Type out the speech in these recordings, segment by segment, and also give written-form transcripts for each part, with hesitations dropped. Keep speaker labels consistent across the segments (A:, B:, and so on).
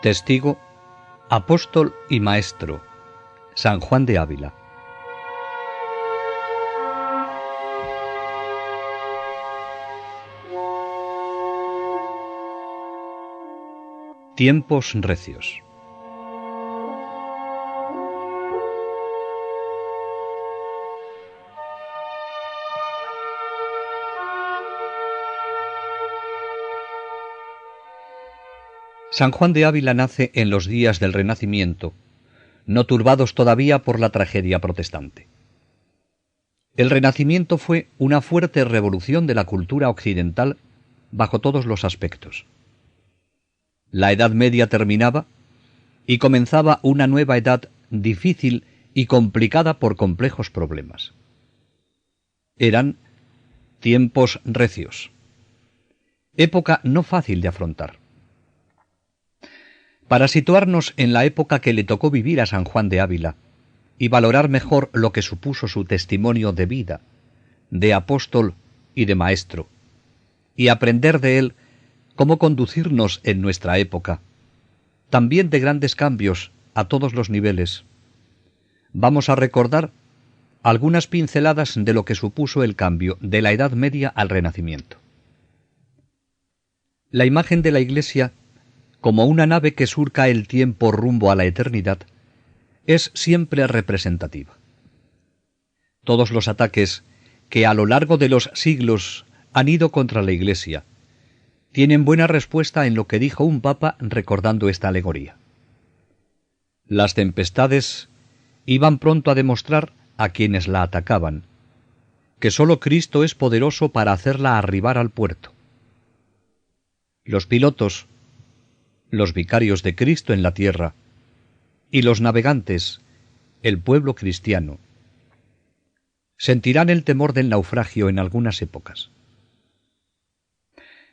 A: Testigo, apóstol y maestro, San Juan de Ávila. Tiempos recios. San Juan de Ávila nace en los días del Renacimiento, no turbados todavía por la tragedia protestante. El Renacimiento fue una fuerte revolución de la cultura occidental bajo todos los aspectos. La Edad Media terminaba y comenzaba una nueva edad difícil y complicada por complejos problemas. Eran tiempos recios, época no fácil de afrontar. Para situarnos en la época que le tocó vivir a San Juan de Ávila y valorar mejor lo que supuso su testimonio de vida, de apóstol y de maestro, y aprender de él cómo conducirnos en nuestra época, también de grandes cambios a todos los niveles, vamos a recordar algunas pinceladas de lo que supuso el cambio de la Edad Media al Renacimiento. La imagen de la Iglesia, como una nave que surca el tiempo rumbo a la eternidad, es siempre representativa. Todos los ataques que a lo largo de los siglos han ido contra la Iglesia tienen buena respuesta en lo que dijo un papa recordando esta alegoría. Las tempestades iban pronto a demostrar a quienes la atacaban que sólo Cristo es poderoso para hacerla arribar al puerto. Los pilotos, los vicarios de Cristo en la tierra, y los navegantes, el pueblo cristiano, sentirán el temor del naufragio en algunas épocas.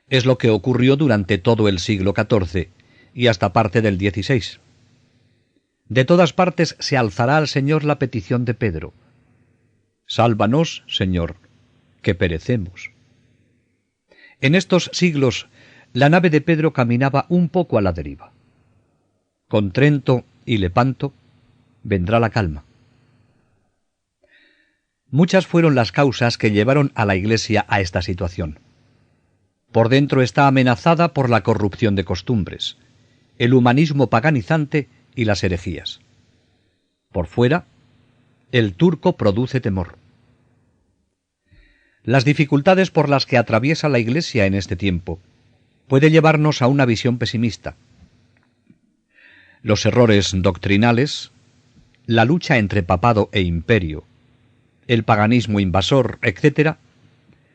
A: Es lo que ocurrió durante todo el siglo XIV y hasta parte del XVI. De todas partes se alzará al Señor la petición de Pedro: «Sálvanos, Señor, que perecemos». En estos siglos, la nave de Pedro caminaba un poco a la deriva. Con Trento y Lepanto vendrá la calma. Muchas fueron las causas que llevaron a la Iglesia a esta situación. Por dentro está amenazada por la corrupción de costumbres, el humanismo paganizante y las herejías. Por fuera, el turco produce temor. Las dificultades por las que atraviesa la Iglesia en este tiempo puede llevarnos a una visión pesimista. Los errores doctrinales, la lucha entre papado e imperio, el paganismo invasor, etc.,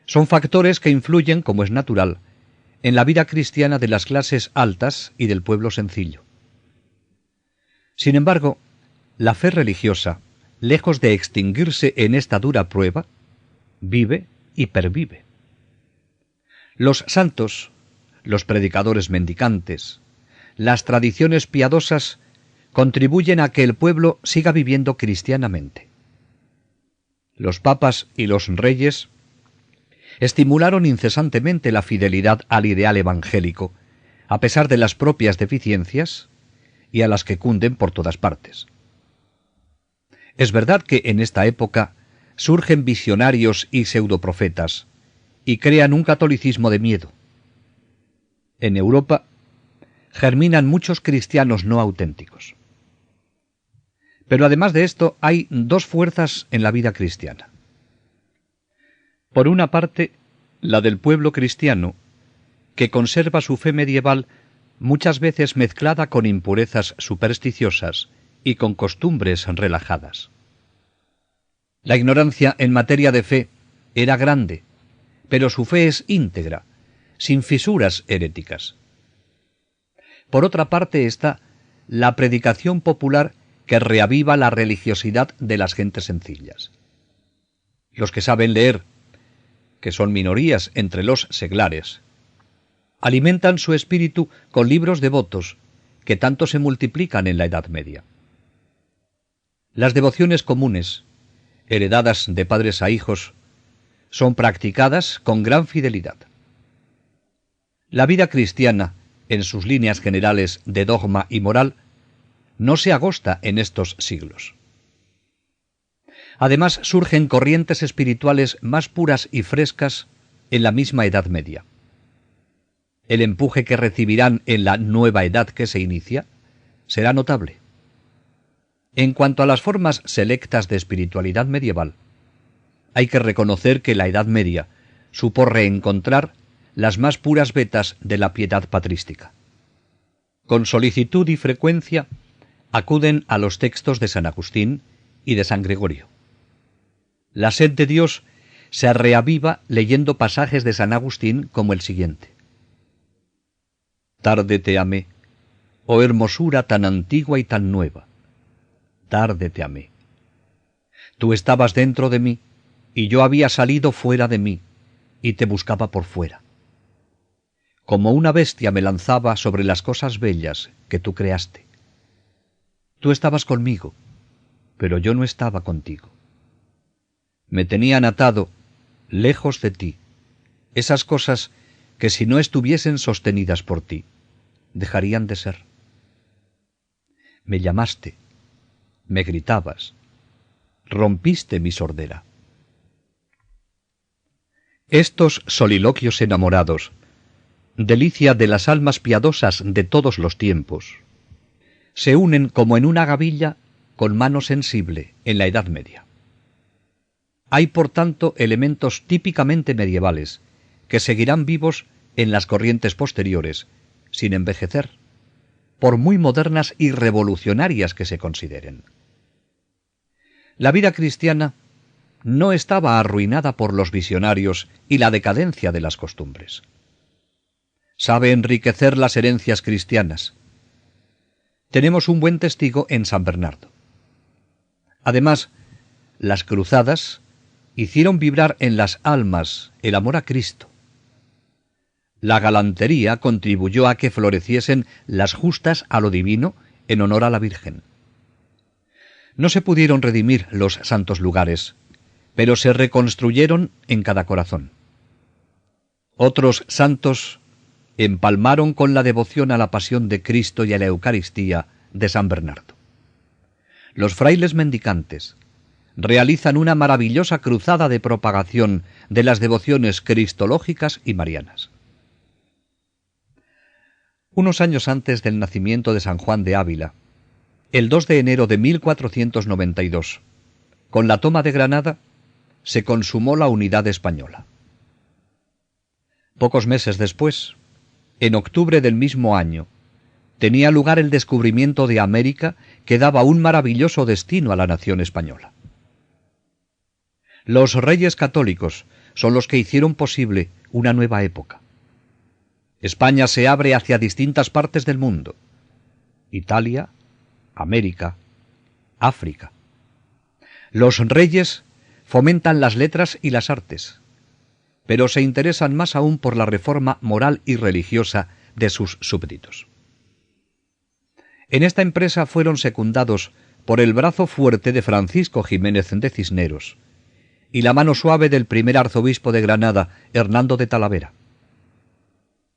A: son factores que influyen, como es natural, en la vida cristiana de las clases altas y del pueblo sencillo. Sin embargo, la fe religiosa, lejos de extinguirse en esta dura prueba, vive y pervive. Los santos, los predicadores mendicantes, las tradiciones piadosas contribuyen a que el pueblo siga viviendo cristianamente. Los papas y los reyes estimularon incesantemente la fidelidad al ideal evangélico, a pesar de las propias deficiencias y a las que cunden por todas partes. Es verdad que en esta época surgen visionarios y pseudoprofetas y crean un catolicismo de miedo. En Europa germinan muchos cristianos no auténticos. Pero además de esto, hay dos fuerzas en la vida cristiana. Por una parte, la del pueblo cristiano, que conserva su fe medieval muchas veces mezclada con impurezas supersticiosas y con costumbres relajadas. La ignorancia en materia de fe era grande, pero su fe es íntegra, sin fisuras heréticas. Por otra parte está la predicación popular que reaviva la religiosidad de las gentes sencillas. Los que saben leer, que son minorías entre los seglares, alimentan su espíritu con libros devotos que tanto se multiplican en la Edad Media. Las devociones comunes, heredadas de padres a hijos, son practicadas con gran fidelidad. La vida cristiana en sus líneas generales de dogma y moral, no se agosta en estos siglos. Además, surgen corrientes espirituales más puras y frescas en la misma Edad Media. El empuje que recibirán en la nueva edad que se inicia será notable. En cuanto a las formas selectas de espiritualidad medieval, hay que reconocer que la Edad Media supo reencontrar las más puras vetas de la piedad patrística. Con solicitud y frecuencia acuden a los textos de San Agustín y de San Gregorio. La sed de Dios se reaviva leyendo pasajes de San Agustín como el siguiente: Tarde te amé, oh hermosura tan antigua y tan nueva. Tarde te amé. Tú estabas dentro de mí, y yo había salido fuera de mí, y te buscaba por fuera. Como una bestia me lanzaba sobre las cosas bellas que tú creaste. Tú estabas conmigo, pero yo no estaba contigo. Me tenían atado, lejos de ti, esas cosas que si no estuviesen sostenidas por ti, dejarían de ser. Me llamaste, me gritabas, rompiste mi sordera. Estos soliloquios enamorados, delicia de las almas piadosas de todos los tiempos, se unen como en una gavilla con mano sensible en la Edad Media. Hay, por tanto, elementos típicamente medievales que seguirán vivos en las corrientes posteriores, sin envejecer, por muy modernas y revolucionarias que se consideren. La vida cristiana no estaba arruinada por los visionarios y la decadencia de las costumbres. Sabe enriquecer las herencias cristianas. Tenemos un buen testigo en San Bernardo. Además, las cruzadas hicieron vibrar en las almas el amor a Cristo. La galantería contribuyó a que floreciesen las justas a lo divino en honor a la Virgen. No se pudieron redimir los santos lugares, pero se reconstruyeron en cada corazón. Otros santos empalmaron con la devoción a la pasión de Cristo y a la Eucaristía de San Bernardo. Los frailes mendicantes realizan una maravillosa cruzada de propagación de las devociones cristológicas y marianas. Unos años antes del nacimiento de San Juan de Ávila, el 2 de enero de 1492, con la toma de Granada, se consumó la unidad española. Pocos meses después, en octubre del mismo año, tenía lugar el descubrimiento de América que daba un maravilloso destino a la nación española. Los reyes católicos son los que hicieron posible una nueva época. España se abre hacia distintas partes del mundo: Italia, América, África. Los reyes fomentan las letras y las artes, pero se interesan más aún por la reforma moral y religiosa de sus súbditos. En esta empresa fueron secundados por el brazo fuerte de Francisco Jiménez de Cisneros y la mano suave del primer arzobispo de Granada, Hernando de Talavera.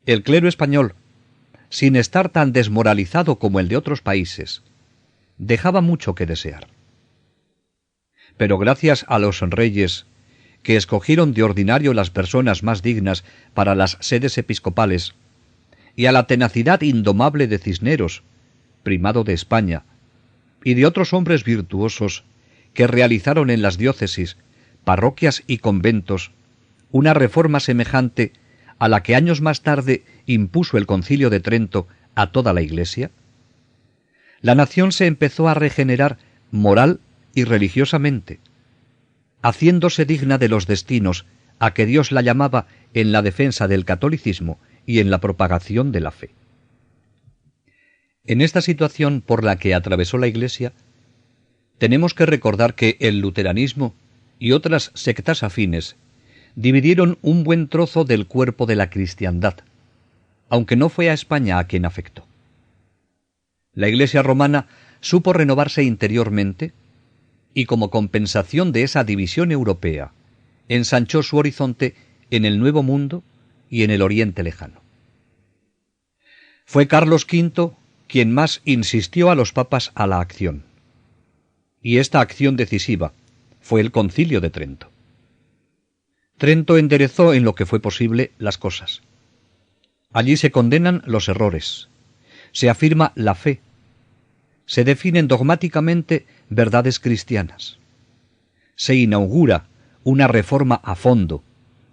A: El clero español, sin estar tan desmoralizado como el de otros países, dejaba mucho que desear. Pero gracias a los reyes, que escogieron de ordinario las personas más dignas para las sedes episcopales, y a la tenacidad indomable de Cisneros, primado de España, y de otros hombres virtuosos que realizaron en las diócesis, parroquias y conventos una reforma semejante a la que años más tarde impuso el Concilio de Trento a toda la Iglesia, la nación se empezó a regenerar moral y religiosamente, haciéndose digna de los destinos a que Dios la llamaba en la defensa del catolicismo y en la propagación de la fe. En esta situación por la que atravesó la Iglesia, tenemos que recordar que el luteranismo y otras sectas afines dividieron un buen trozo del cuerpo de la cristiandad, aunque no fue a España a quien afectó. La Iglesia romana supo renovarse interiormente y, como compensación de esa división europea, ensanchó su horizonte en el Nuevo Mundo y en el Oriente Lejano. Fue Carlos V quien más insistió a los papas a la acción. Y esta acción decisiva fue el Concilio de Trento. Trento enderezó en lo que fue posible las cosas. Allí se condenan los errores, se afirma la fe, se definen dogmáticamente verdades cristianas, se inaugura una reforma a fondo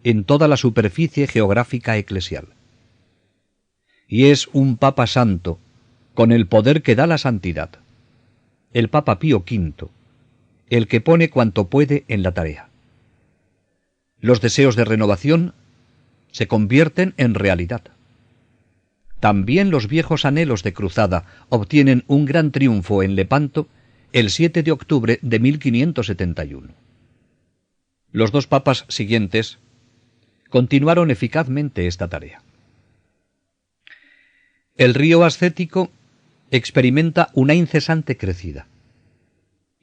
A: en toda la superficie geográfica eclesial. Y es un Papa Santo, con el poder que da la santidad, el Papa Pío V, el que pone cuanto puede en la tarea. Los deseos de renovación se convierten en realidad. También los viejos anhelos de cruzada obtienen un gran triunfo en Lepanto el 7 de octubre de 1571. Los dos papas siguientes continuaron eficazmente esta tarea. El río ascético experimenta una incesante crecida.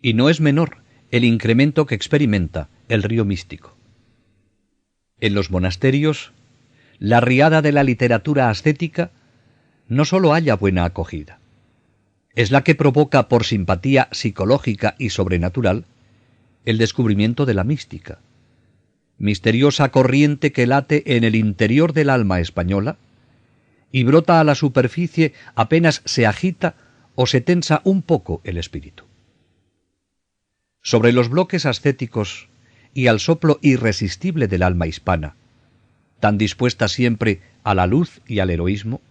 A: Y no es menor el incremento que experimenta el río místico. En los monasterios, la riada de la literatura ascética no sólo halla buena acogida, es la que provoca por simpatía psicológica y sobrenatural el descubrimiento de la mística, misteriosa corriente que late en el interior del alma española y brota a la superficie apenas se agita o se tensa un poco el espíritu. Sobre los bloques ascéticos y al soplo irresistible del alma hispana, tan dispuesta siempre a la luz y al heroísmo,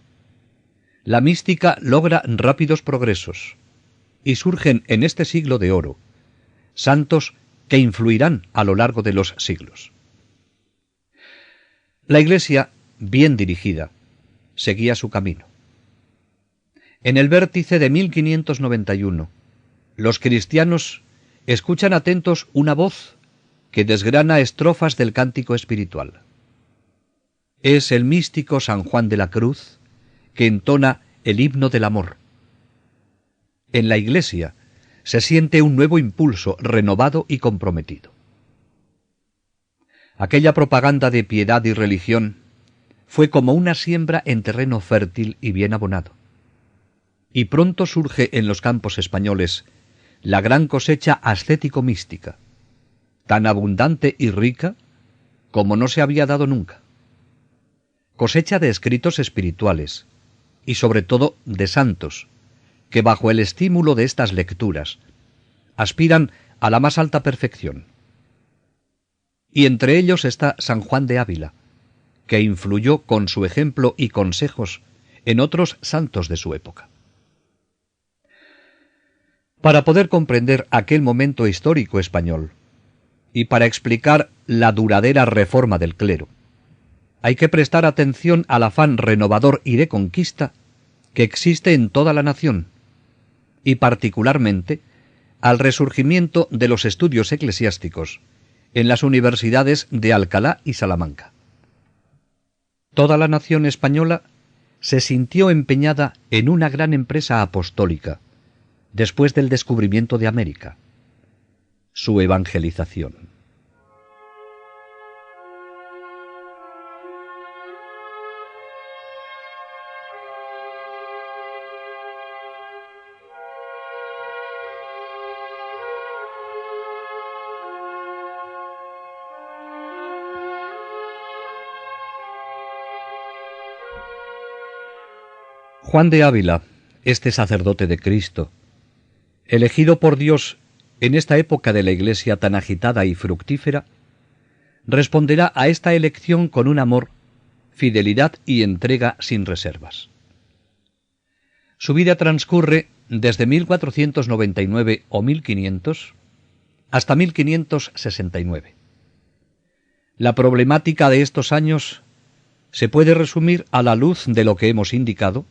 A: la mística logra rápidos progresos y surgen en este siglo de oro santos que influirán a lo largo de los siglos. La Iglesia, bien dirigida, seguía su camino. En el vértice de 1591, los cristianos escuchan atentos una voz que desgrana estrofas del cántico espiritual. Es el místico San Juan de la Cruz que entona el himno del amor. En la Iglesia se siente un nuevo impulso renovado y comprometido. Aquella propaganda de piedad y religión fue como una siembra en terreno fértil y bien abonado. Y pronto surge en los campos españoles la gran cosecha ascético-mística, tan abundante y rica como no se había dado nunca. Cosecha de escritos espirituales y sobre todo de santos, que bajo el estímulo de estas lecturas aspiran a la más alta perfección. Y entre ellos está San Juan de Ávila, que influyó con su ejemplo y consejos en otros santos de su época. Para poder comprender aquel momento histórico español y para explicar la duradera reforma del clero, hay que prestar atención al afán renovador y de conquista que existe en toda la nación, y particularmente al resurgimiento de los estudios eclesiásticos en las universidades de Alcalá y Salamanca. Toda la nación española se sintió empeñada en una gran empresa apostólica después del descubrimiento de América, su evangelización. Juan de Ávila, este sacerdote de Cristo, elegido por Dios en esta época de la Iglesia tan agitada y fructífera, responderá a esta elección con un amor, fidelidad y entrega sin reservas. Su vida transcurre desde 1499 o 1500 hasta 1569. La problemática de estos años se puede resumir a la luz de lo que hemos indicado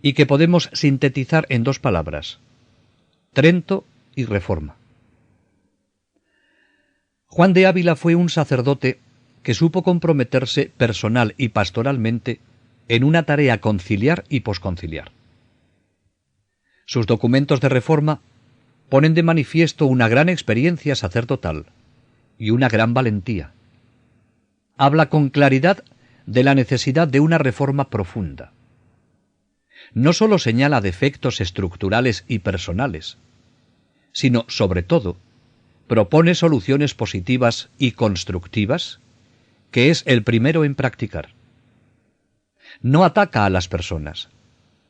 A: y que podemos sintetizar en dos palabras: Trento y Reforma. Juan de Ávila fue un sacerdote que supo comprometerse personal y pastoralmente en una tarea conciliar y posconciliar. Sus documentos de reforma ponen de manifiesto una gran experiencia sacerdotal y una gran valentía. Habla con claridad de la necesidad de una reforma profunda. no sólo señala defectos estructurales y personales, sino, sobre todo, propone soluciones positivas y constructivas, que es el primero en practicar. No ataca a las personas,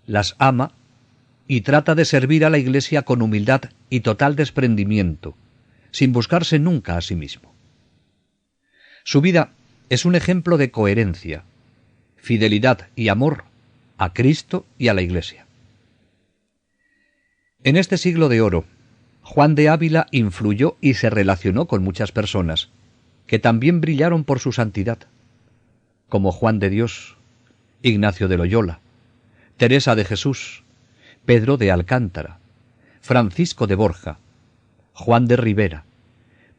A: las ama y trata de servir a la Iglesia con humildad y total desprendimiento, sin buscarse nunca a sí mismo. Su vida es un ejemplo de coherencia, fidelidad y amor a Cristo y a la Iglesia. En este siglo de oro, Juan de Ávila influyó y se relacionó con muchas personas, que también brillaron por su santidad, como Juan de Dios, Ignacio de Loyola, Teresa de Jesús, Pedro de Alcántara, Francisco de Borja, Juan de Ribera,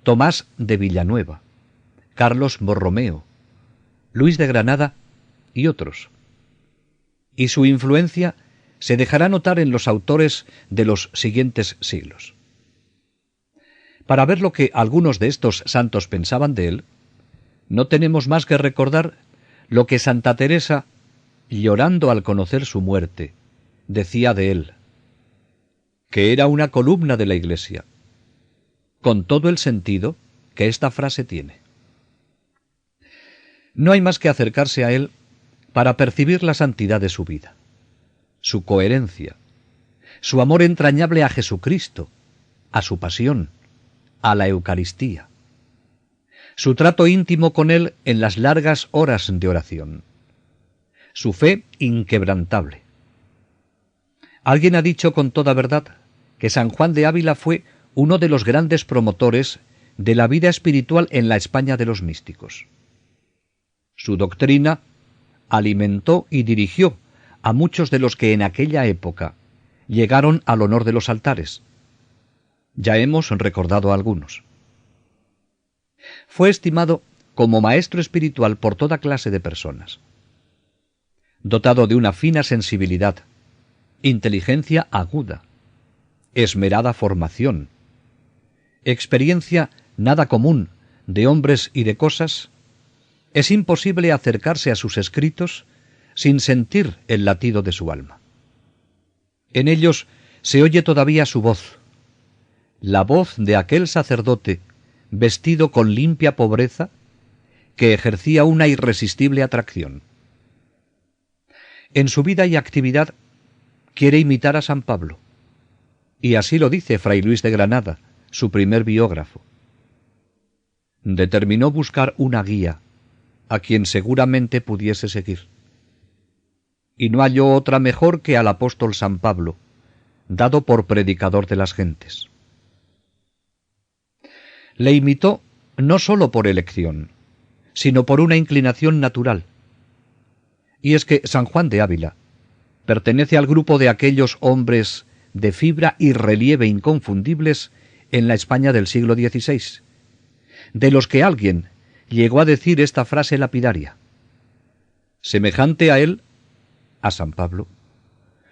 A: Tomás de Villanueva, Carlos Borromeo, Luis de Granada y otros. Y su influencia se dejará notar en los autores de los siguientes siglos. Para ver lo que algunos de estos santos pensaban de él, no tenemos más que recordar lo que Santa Teresa, llorando al conocer su muerte, decía de él: que era una columna de la Iglesia, con todo el sentido que esta frase tiene. No hay más que acercarse a él para percibir la santidad de su vida, su coherencia, su amor entrañable a Jesucristo, a su pasión, a la Eucaristía, su trato íntimo con él en las largas horas de oración, su fe inquebrantable. Alguien ha dicho con toda verdad que San Juan de Ávila fue uno de los grandes promotores de la vida espiritual en la España de los místicos. Su doctrina alimentó y dirigió a muchos de los que en aquella época llegaron al honor de los altares. Ya hemos recordado a algunos. Fue estimado como maestro espiritual por toda clase de personas. Dotado de una fina sensibilidad, inteligencia aguda, esmerada formación, experiencia nada común de hombres y de cosas, es imposible acercarse a sus escritos sin sentir el latido de su alma. En ellos se oye todavía su voz, la voz de aquel sacerdote vestido con limpia pobreza que ejercía una irresistible atracción. En su vida y actividad quiere imitar a San Pablo, y así lo dice Fray Luis de Granada, su primer biógrafo. Determinó buscar una guía a quien seguramente pudiese seguir, y no halló otra mejor que al apóstol San Pablo, dado por predicador de las gentes. Le imitó no sólo por elección, sino por una inclinación natural. Y es que San Juan de Ávila pertenece al grupo de aquellos hombres de fibra y relieve inconfundibles en la España del siglo XVI, de los que alguien llegó a decir esta frase lapidaria: semejante a él, a San Pablo,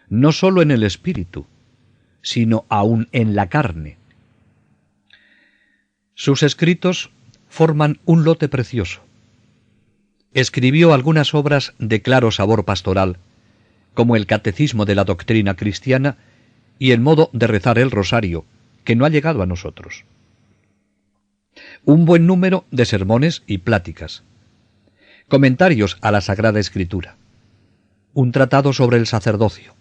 A: no sólo en el espíritu, sino aún en la carne. Sus escritos forman un lote precioso. Escribió algunas obras de claro sabor pastoral, como el Catecismo de la Doctrina Cristiana y el modo de rezar el rosario, que no ha llegado a nosotros. Un buen número de sermones y pláticas, comentarios a la Sagrada Escritura, un tratado sobre el sacerdocio,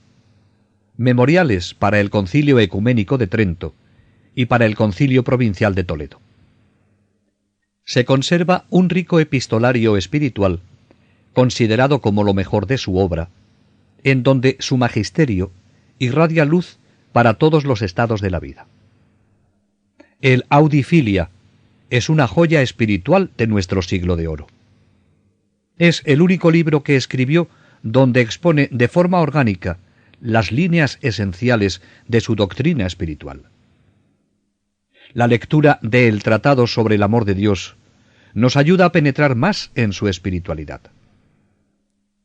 A: memoriales para el Concilio Ecuménico de Trento y para el Concilio Provincial de Toledo. Se conserva un rico epistolario espiritual, considerado como lo mejor de su obra, en donde su magisterio irradia luz para todos los estados de la vida. El Audifilia es una joya espiritual de nuestro siglo de oro. Es el único libro que escribió donde expone de forma orgánica las líneas esenciales de su doctrina espiritual. La lectura del Tratado sobre el amor de Dios nos ayuda a penetrar más en su espiritualidad.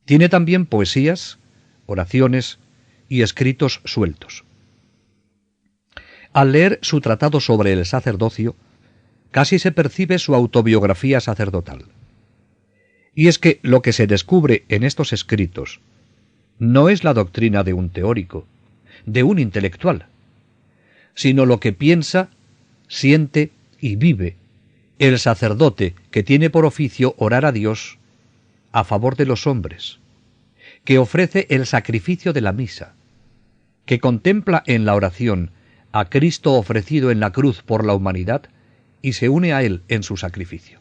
A: Tiene también poesías, oraciones y escritos sueltos. Al leer su tratado sobre el sacerdocio, casi se percibe su autobiografía sacerdotal. Y es que lo que se descubre en estos escritos no es la doctrina de un teórico, de un intelectual, sino lo que piensa, siente y vive el sacerdote que tiene por oficio orar a Dios a favor de los hombres, que ofrece el sacrificio de la misa, que contempla en la oración a Cristo ofrecido en la cruz por la humanidad y se une a Él en su sacrificio.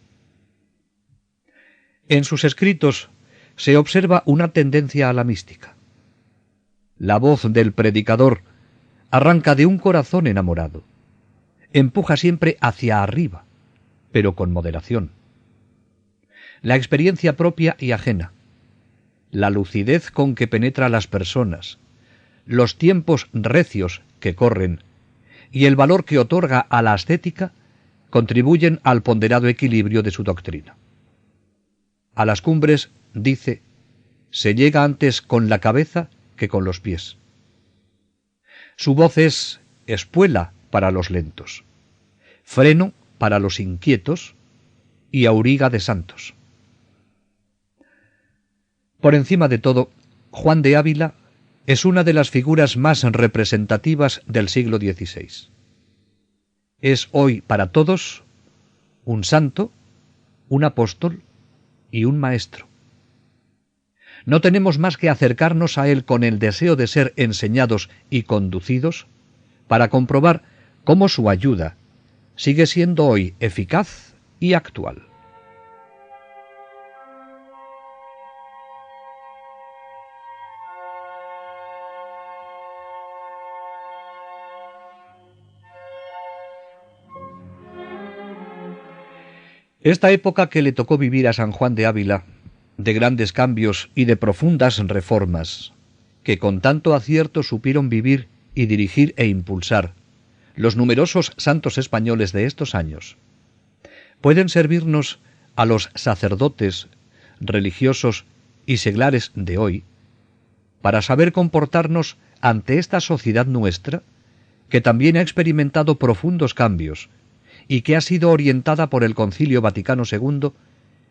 A: En sus escritos se observa una tendencia a la mística. La voz del predicador arranca de un corazón enamorado, empuja siempre hacia arriba, pero con moderación. La experiencia propia y ajena, la lucidez con que penetra a las personas, los tiempos recios que corren y el valor que otorga a la ascética contribuyen al ponderado equilibrio de su doctrina. A las cumbres, dice, se llega antes con la cabeza que con los pies. Su voz es espuela para los lentos, freno para los inquietos y auriga de santos. Por encima de todo, Juan de Ávila es una de las figuras más representativas del siglo XVI. Es hoy para todos un santo, un apóstol y un maestro. No tenemos más que acercarnos a él con el deseo de ser enseñados y conducidos para comprobar cómo su ayuda sigue siendo hoy eficaz y actual. Esta época que le tocó vivir a San Juan de Ávila, de grandes cambios y de profundas reformas, que con tanto acierto supieron vivir y dirigir e impulsar los numerosos santos españoles de estos años, pueden servirnos a los sacerdotes, religiosos y seglares de hoy para saber comportarnos ante esta sociedad nuestra que también ha experimentado profundos cambios y que ha sido orientada por el Concilio Vaticano II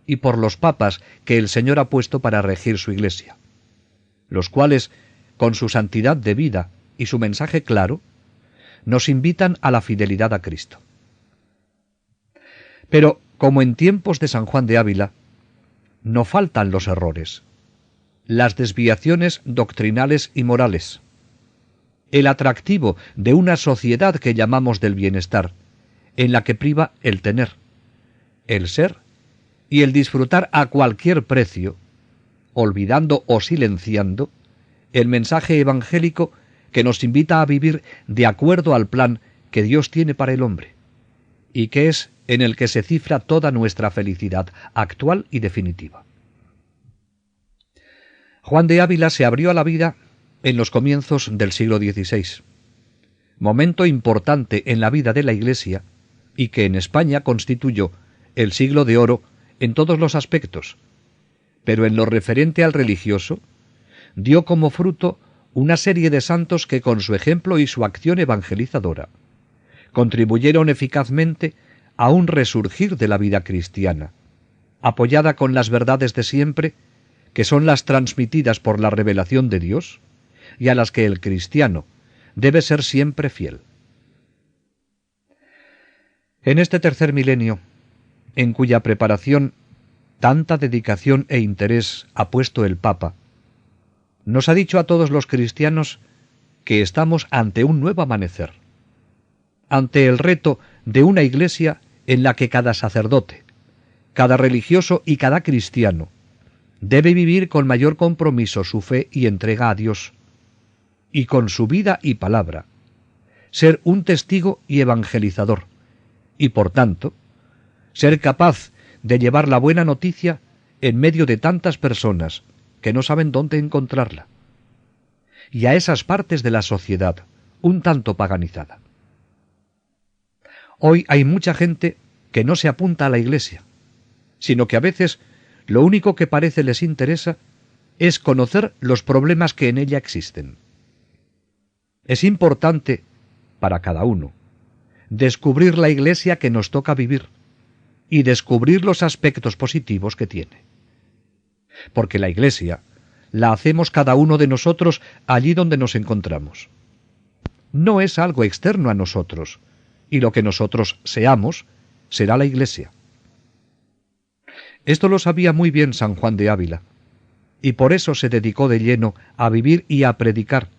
A: y por los papas que el Señor ha puesto para regir su Iglesia, los cuales, con su santidad de vida y su mensaje claro, nos invitan a la fidelidad a Cristo. Pero, como en tiempos de San Juan de Ávila, no faltan los errores, las desviaciones doctrinales y morales, el atractivo de una sociedad que llamamos del bienestar, en la que priva el tener, el ser y el disfrutar a cualquier precio, olvidando o silenciando el mensaje evangélico que nos invita a vivir de acuerdo al plan que Dios tiene para el hombre, y que es en el que se cifra toda nuestra felicidad actual y definitiva. Juan de Ávila se abrió a la vida en los comienzos del siglo XVI, momento importante en la vida de la Iglesia y que en España constituyó el siglo de oro en todos los aspectos, pero en lo referente al religioso, dio como fruto una serie de santos que con su ejemplo y su acción evangelizadora contribuyeron eficazmente a un resurgir de la vida cristiana, apoyada con las verdades de siempre, que son las transmitidas por la revelación de Dios y a las que el cristiano debe ser siempre fiel. En este tercer milenio, en cuya preparación tanta dedicación e interés ha puesto el Papa, nos ha dicho a todos los cristianos que estamos ante un nuevo amanecer, ante el reto de una Iglesia en la que cada sacerdote, cada religioso y cada cristiano debe vivir con mayor compromiso su fe y entrega a Dios, y con su vida y palabra, ser un testigo y evangelizador, y por tanto, ser capaz de llevar la buena noticia en medio de tantas personas que no saben dónde encontrarla, y a esas partes de la sociedad un tanto paganizada. Hoy hay mucha gente que no se apunta a la Iglesia, sino que a veces lo único que parece les interesa es conocer los problemas que en ella existen. Es importante, para cada uno, descubrir la Iglesia que nos toca vivir y descubrir los aspectos positivos que tiene. Porque la Iglesia la hacemos cada uno de nosotros allí donde nos encontramos. No es algo externo a nosotros, y lo que nosotros seamos será la Iglesia. Esto lo sabía muy bien San Juan de Ávila, y por eso se dedicó de lleno a vivir y a predicar,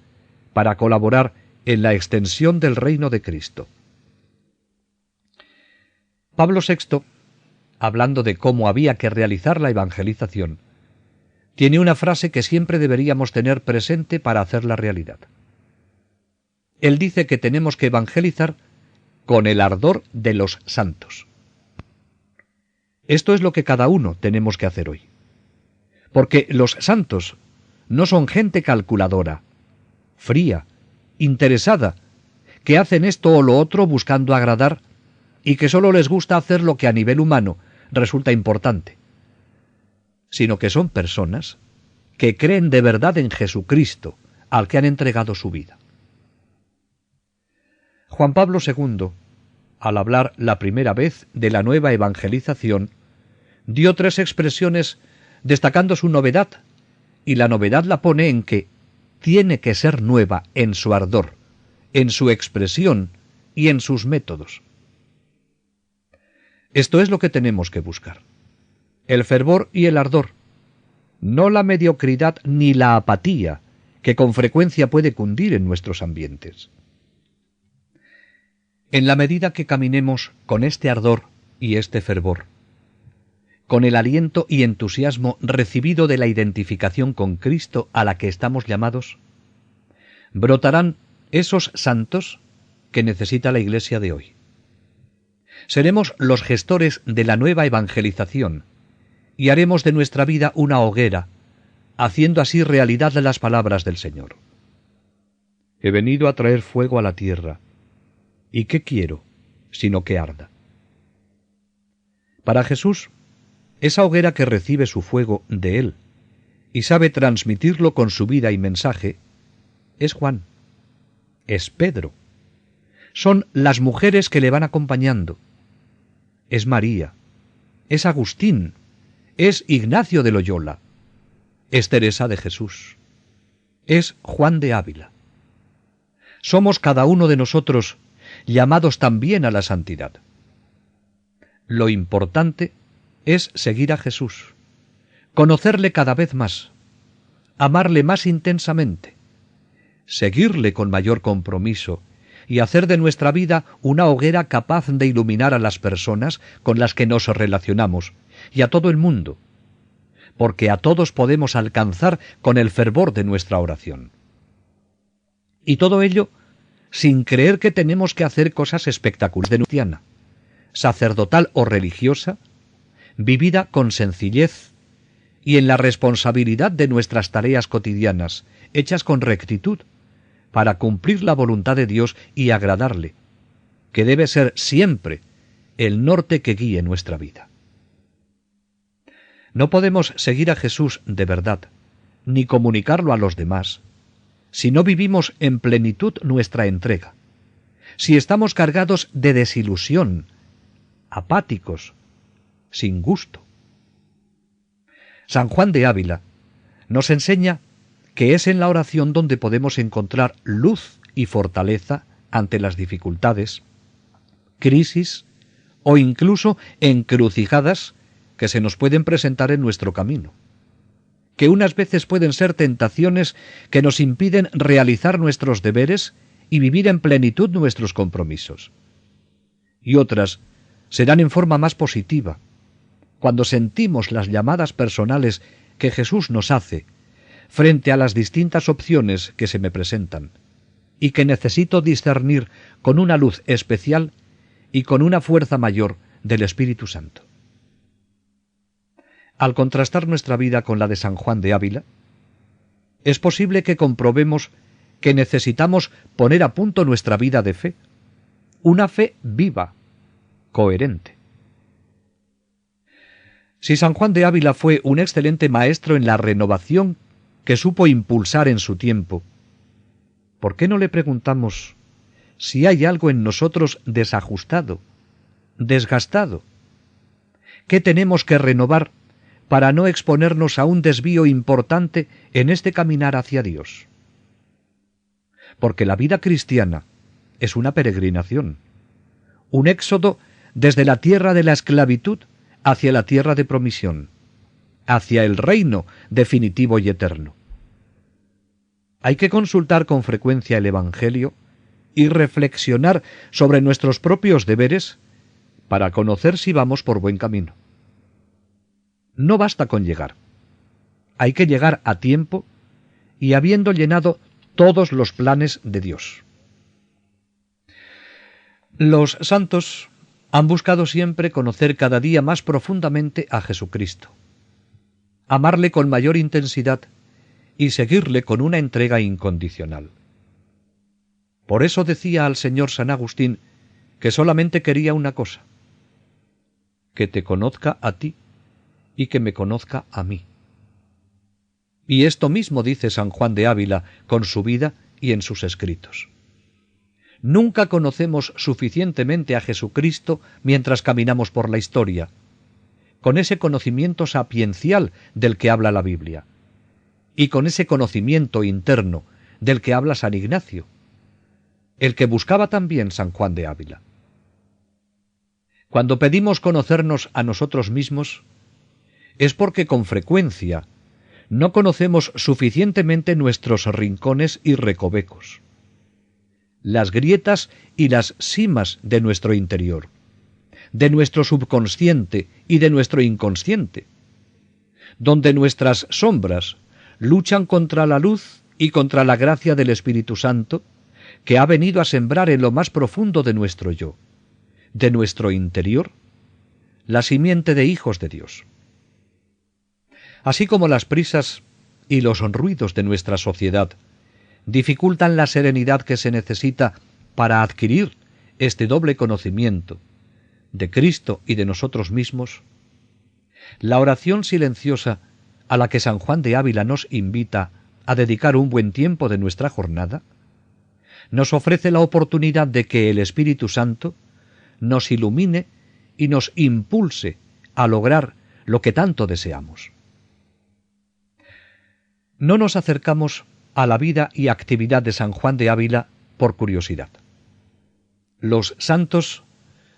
A: para colaborar en la extensión del reino de Cristo. Pablo VI, hablando de cómo había que realizar la evangelización, tiene una frase que siempre deberíamos tener presente para hacerla realidad. Él dice que tenemos que evangelizar con el ardor de los santos. Esto es lo que cada uno tenemos que hacer hoy. Porque los santos no son gente calculadora, fría, interesada, que hacen esto o lo otro buscando agradar y que solo les gusta hacer lo que a nivel humano resulta importante, sino que son personas que creen de verdad en Jesucristo, al que han entregado su vida. Juan Pablo II, al hablar la primera vez de la nueva evangelización, dio 3 expresiones destacando su novedad, y la novedad la pone en que tiene que ser nueva en su ardor, en su expresión y en sus métodos. Esto es lo que tenemos que buscar: el fervor y el ardor, no la mediocridad ni la apatía que con frecuencia puede cundir en nuestros ambientes. En la medida que caminemos con este ardor y este fervor, con el aliento y entusiasmo recibido de la identificación con Cristo a la que estamos llamados, brotarán esos santos que necesita la Iglesia de hoy. Seremos los gestores de la nueva evangelización y haremos de nuestra vida una hoguera, haciendo así realidad las palabras del Señor. He venido a traer fuego a la tierra, ¿y qué quiero sino que arda? Para Jesús, esa hoguera que recibe su fuego de Él y sabe transmitirlo con su vida y mensaje, es Juan, es Pedro, son las mujeres que le van acompañando, es María, es Agustín, es Ignacio de Loyola, es Teresa de Jesús, es Juan de Ávila. Somos cada uno de nosotros llamados también a la santidad. Lo importante es seguir a Jesús, conocerle cada vez más, amarle más intensamente, seguirle con mayor compromiso y hacer de nuestra vida una hoguera capaz de iluminar a las personas con las que nos relacionamos y a todo el mundo, porque a todos podemos alcanzar con el fervor de nuestra oración. Y todo ello sin creer que tenemos que hacer cosas espectaculares de cristiana, sacerdotal o religiosa, vivida con sencillez y en la responsabilidad de nuestras tareas cotidianas, hechas con rectitud, para cumplir la voluntad de Dios y agradarle, que debe ser siempre el norte que guíe nuestra vida. No podemos seguir a Jesús de verdad, ni comunicarlo a los demás, si no vivimos en plenitud nuestra entrega, si estamos cargados de desilusión, apáticos, sin gusto. San Juan de Ávila nos enseña que es en la oración donde podemos encontrar luz y fortaleza ante las dificultades, crisis o incluso encrucijadas que se nos pueden presentar en nuestro camino, que unas veces pueden ser tentaciones que nos impiden realizar nuestros deberes y vivir en plenitud nuestros compromisos, y otras serán en forma más positiva, cuando sentimos las llamadas personales que Jesús nos hace frente a las distintas opciones que se me presentan, y que necesito discernir con una luz especial y con una fuerza mayor del Espíritu Santo. Al contrastar nuestra vida con la de San Juan de Ávila, es posible que comprobemos que necesitamos poner a punto nuestra vida de fe, una fe viva, coherente. Si San Juan de Ávila fue un excelente maestro en la renovación que supo impulsar en su tiempo, ¿por qué no le preguntamos si hay algo en nosotros desajustado, desgastado? ¿Qué tenemos que renovar para no exponernos a un desvío importante en este caminar hacia Dios. Porque la vida cristiana es una peregrinación, un éxodo desde la tierra de la esclavitud hacia la tierra de promisión, hacia el reino definitivo y eterno. Hay que consultar con frecuencia el Evangelio y reflexionar sobre nuestros propios deberes para conocer si vamos por buen camino. No basta con llegar. Hay que llegar a tiempo y habiendo llenado todos los planes de Dios. Los santos han buscado siempre conocer cada día más profundamente a Jesucristo, amarle con mayor intensidad y seguirle con una entrega incondicional. Por eso decía al Señor San Agustín que solamente quería una cosa: que te conozca a ti y que me conozca a mí. Y esto mismo dice San Juan de Ávila con su vida y en sus escritos. Nunca conocemos suficientemente a Jesucristo mientras caminamos por la historia, con ese conocimiento sapiencial del que habla la Biblia, y con ese conocimiento interno del que habla San Ignacio, el que buscaba también San Juan de Ávila. Cuando pedimos conocernos a nosotros mismos, es porque con frecuencia no conocemos suficientemente nuestros rincones y recovecos, las grietas y las simas de nuestro interior, de nuestro subconsciente y de nuestro inconsciente, donde nuestras sombras luchan contra la luz y contra la gracia del Espíritu Santo, que ha venido a sembrar en lo más profundo de nuestro yo, de nuestro interior, la simiente de hijos de Dios. Así como las prisas y los ruidos de nuestra sociedad dificultan la serenidad que se necesita para adquirir este doble conocimiento de Cristo y de nosotros mismos, la oración silenciosa a la que San Juan de Ávila nos invita a dedicar un buen tiempo de nuestra jornada, nos ofrece la oportunidad de que el Espíritu Santo nos ilumine y nos impulse a lograr lo que tanto deseamos. No nos acercamos a la vida y actividad de San Juan de Ávila por curiosidad. Los santos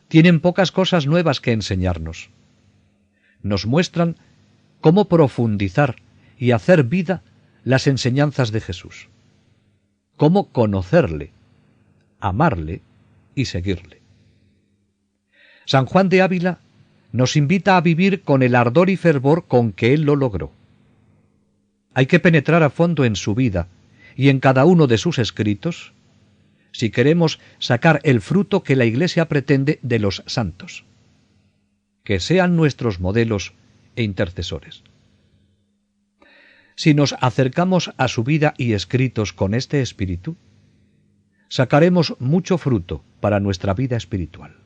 A: tienen pocas cosas nuevas que enseñarnos. Nos muestran cómo profundizar y hacer vida las enseñanzas de Jesús, cómo conocerle, amarle y seguirle. San Juan de Ávila nos invita a vivir con el ardor y fervor con que él lo logró. Hay que penetrar a fondo en su vida y en cada uno de sus escritos si queremos sacar el fruto que la Iglesia pretende de los santos, que sean nuestros modelos e intercesores. Si nos acercamos a su vida y escritos con este espíritu, sacaremos mucho fruto para nuestra vida espiritual.